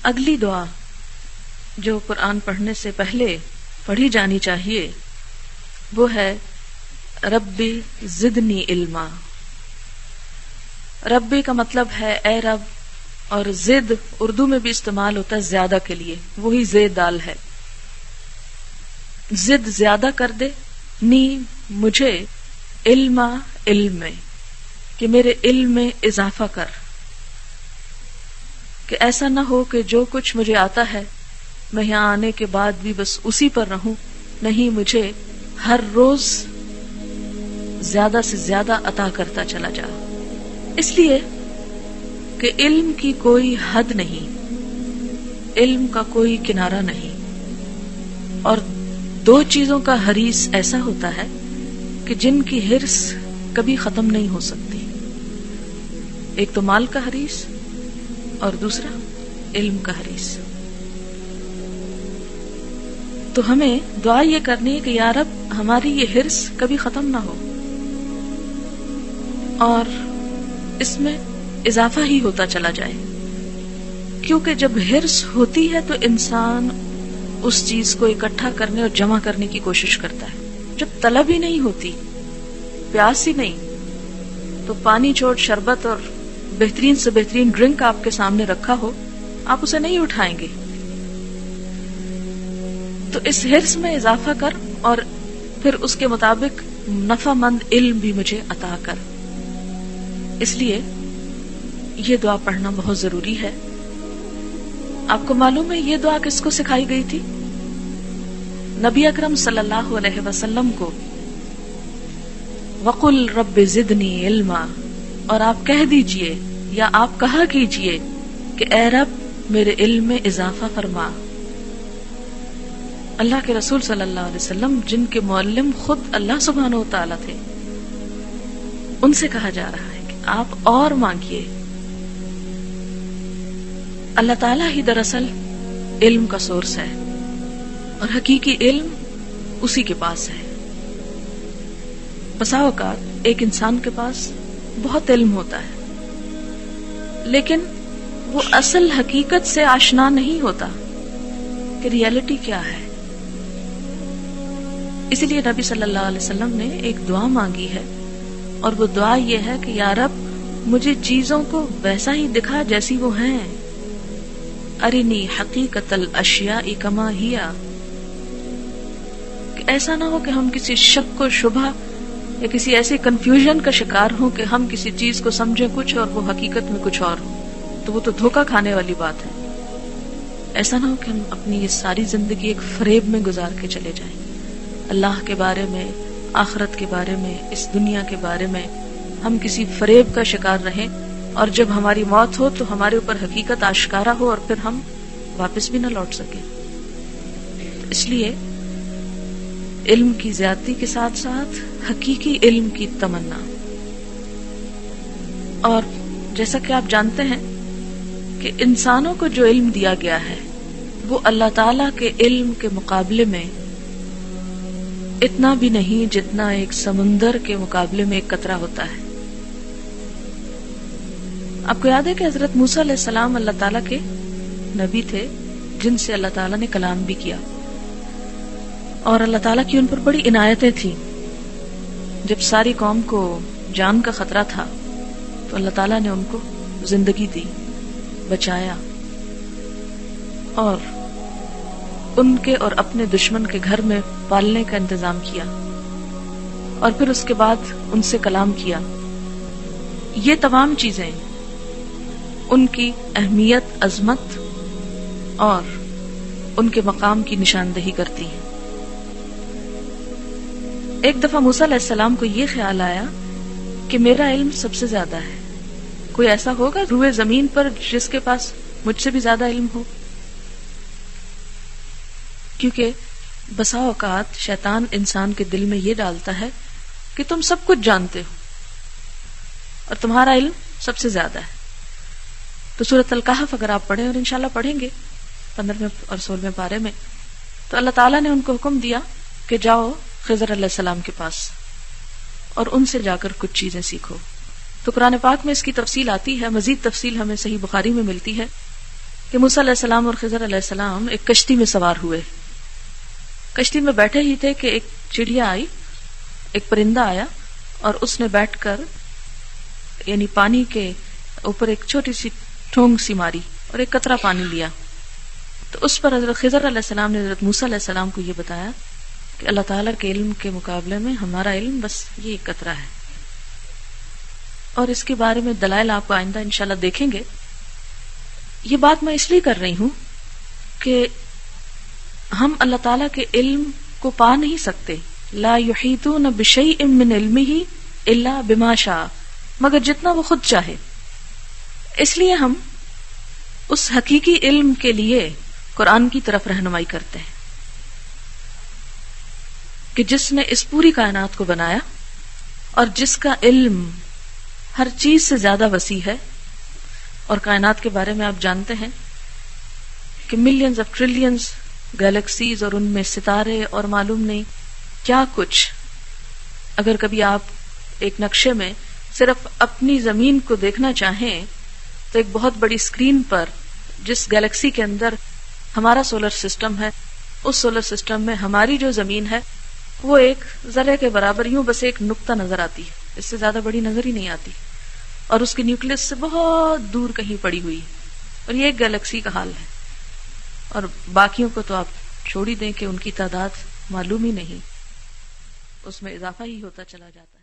اگلی دعا جو قرآن پڑھنے سے پہلے پڑھی جانی چاہیے وہ ہے ربی زدنی علما. ربی کا مطلب ہے اے رب، اور زد اردو میں بھی استعمال ہوتا ہے زیادہ کے لیے، وہی زید دال ہے. زد زیادہ کر دے، نی مجھے، علما علم میں، کہ میرے علم میں اضافہ کر، کہ ایسا نہ ہو کہ جو کچھ مجھے آتا ہے میں یہاں آنے کے بعد بھی بس اسی پر رہوں. نہیں، مجھے ہر روز زیادہ سے زیادہ عطا کرتا چلا جا، اس لیے کہ علم کی کوئی حد نہیں، علم کا کوئی کنارہ نہیں. اور دو چیزوں کا حریص ایسا ہوتا ہے کہ جن کی حرص کبھی ختم نہیں ہو سکتی، ایک تو مال کا حریص اور دوسرا علم کا حریص. تو ہمیں دعا یہ کرنی ہے کہ یا رب ہماری یہ حرص کبھی ختم نہ ہو اور اس میں اضافہ ہی ہوتا چلا جائے. کیونکہ جب حرص ہوتی ہے تو انسان اس چیز کو اکٹھا کرنے اور جمع کرنے کی کوشش کرتا ہے. جب طلب ہی نہیں ہوتی، پیاس ہی نہیں، تو پانی چھوڑ شربت اور بہترین سے بہترین ڈرنک آپ کے سامنے رکھا ہو، آپ اسے نہیں اٹھائیں گے. تو اس حرص میں اضافہ کر اور پھر اس کے مطابق نفع مند علم بھی مجھے عطا کر. اس لیے یہ دعا پڑھنا بہت ضروری ہے. آپ کو معلوم ہے یہ دعا کس کو سکھائی گئی تھی؟ نبی اکرم صلی اللہ علیہ وسلم کو. وَقُلْ رَبِّ زِدْنِي عِلْمًا، اور آپ کہہ دیجئے یا آپ کہا کیجئے کہ اے رب میرے علم میں اضافہ فرما. اللہ کے رسول صلی اللہ علیہ وسلم جن کے معلم خود اللہ سبحانہ و تعالیٰ تھے، ان سے کہا جا رہا ہے کہ آپ اور مانگیے. اللہ تعالیٰ ہی دراصل علم کا سورس ہے اور حقیقی علم اسی کے پاس ہے. بسا اوقات ایک انسان کے پاس بہت علم ہوتا ہے لیکن وہ اصل حقیقت سے آشنا نہیں ہوتا کہ ریئلٹی کیا ہے. اسی لیے نبی صلی اللہ علیہ وسلم نے ایک دعا مانگی ہے اور وہ دعا یہ ہے کہ یا رب مجھے چیزوں کو ویسا ہی دکھا جیسی وہ ہیں. ارنی حقیقت الاشیاء کما ہیا، کہ ایسا نہ ہو کہ ہم کسی شک و شبہ یا کسی ایسے کنفیوژن کا شکار ہوں کہ ہم کسی چیز کو سمجھیں کچھ اور وہ حقیقت میں کچھ اور ہو، تو وہ تو دھوکہ کھانے والی بات ہے. ایسا نہ ہو کہ ہم اپنی یہ ساری زندگی ایک فریب میں گزار کے چلے جائیں. اللہ کے بارے میں، آخرت کے بارے میں، اس دنیا کے بارے میں ہم کسی فریب کا شکار رہیں اور جب ہماری موت ہو تو ہمارے اوپر حقیقت آشکارا ہو اور پھر ہم واپس بھی نہ لوٹ سکیں. اس لیے علم کی زیادتی کے ساتھ ساتھ حقیقی علم کی تمنا. اور جیسا کہ آپ جانتے ہیں کہ انسانوں کو جو علم دیا گیا ہے وہ اللہ تعالی کے علم کے مقابلے میں اتنا بھی نہیں جتنا ایک سمندر کے مقابلے میں ایک قطرہ ہوتا ہے. آپ کو یاد ہے کہ حضرت موسیٰ علیہ السلام اللہ تعالیٰ کے نبی تھے جن سے اللہ تعالیٰ نے کلام بھی کیا اور اللہ تعالیٰ کی ان پر بڑی عنایتیں تھیں. جب ساری قوم کو جان کا خطرہ تھا تو اللہ تعالیٰ نے ان کو زندگی دی، بچایا اور ان کے اور اپنے دشمن کے گھر میں پالنے کا انتظام کیا اور پھر اس کے بعد ان سے کلام کیا. یہ تمام چیزیں ان کی اہمیت، عظمت اور ان کے مقام کی نشاندہی کرتی ہیں. ایک دفعہ موسیٰ علیہ السلام کو یہ خیال آیا کہ میرا علم سب سے زیادہ ہے. کوئی ایسا ہوگا روئے زمین پر جس کے پاس مجھ سے بھی زیادہ علم ہو؟ کیونکہ بسا اوقات شیطان انسان کے دل میں یہ ڈالتا ہے کہ تم سب کچھ جانتے ہو اور تمہارا علم سب سے زیادہ ہے. تو سورۃ الکہف اگر آپ پڑھیں، اور انشاءاللہ پڑھیں گے 15ویں اور 16ویں پارے میں، تو اللہ تعالیٰ نے ان کو حکم دیا کہ جاؤ خضر علیہ السلام کے پاس اور ان سے جا کر کچھ چیزیں سیکھو. تو قرآن پاک میں اس کی تفصیل آتی ہے، مزید تفصیل ہمیں صحیح بخاری میں ملتی ہے کہ موسیٰ علیہ السلام اور خضر علیہ السلام ایک کشتی میں سوار ہوئے. کشتی میں بیٹھے ہی تھے کہ ایک چڑیا آئی، ایک پرندہ آیا، اور اس نے بیٹھ کر یعنی پانی کے اوپر ایک چھوٹی سی ٹھونگ سی ماری اور ایک قطرہ پانی لیا. تو اس پر حضرت خضر علیہ السلام نے حضرت موسیٰ علیہ السلام کو یہ بتایا کہ اللہ تعالیٰ کے علم کے مقابلے میں ہمارا علم بس یہ ایک قطرہ ہے. اور اس کے بارے میں دلائل آپ کو آئندہ انشاءاللہ دیکھیں گے. یہ بات میں اس لیے کر رہی ہوں کہ ہم اللہ تعالیٰ کے علم کو پا نہیں سکتے. لا یحیطون بشیء من علمہ الا بما شاء، مگر جتنا وہ خود چاہے. اس لیے ہم اس حقیقی علم کے لیے قرآن کی طرف رہنمائی کرتے ہیں کہ جس نے اس پوری کائنات کو بنایا اور جس کا علم ہر چیز سے زیادہ وسیع ہے. اور کائنات کے بارے میں آپ جانتے ہیں کہ ملینز آف ٹریلینز گیلیکسیز اور ان میں ستارے اور معلوم نہیں کیا کچھ. اگر کبھی آپ ایک نقشے میں صرف اپنی زمین کو دیکھنا چاہیں تو ایک بہت بڑی اسکرین پر جس گیلیکسی کے اندر ہمارا سولر سسٹم ہے، اس سولر سسٹم میں ہماری جو زمین ہے وہ ایک ذرے کے برابر، یوں بس ایک نقطہ نظر آتی ہے، اس سے زیادہ بڑی نظر ہی نہیں آتی، اور اس کی نیوکلس سے بہت دور کہیں پڑی ہوئی ہے. اور یہ ایک گیلیکسی کا حال ہے. اور باقیوں کو تو آپ چھوڑ ہی دیں کہ ان کی تعداد معلوم ہی نہیں، اس میں اضافہ ہی ہوتا چلا جاتا ہے.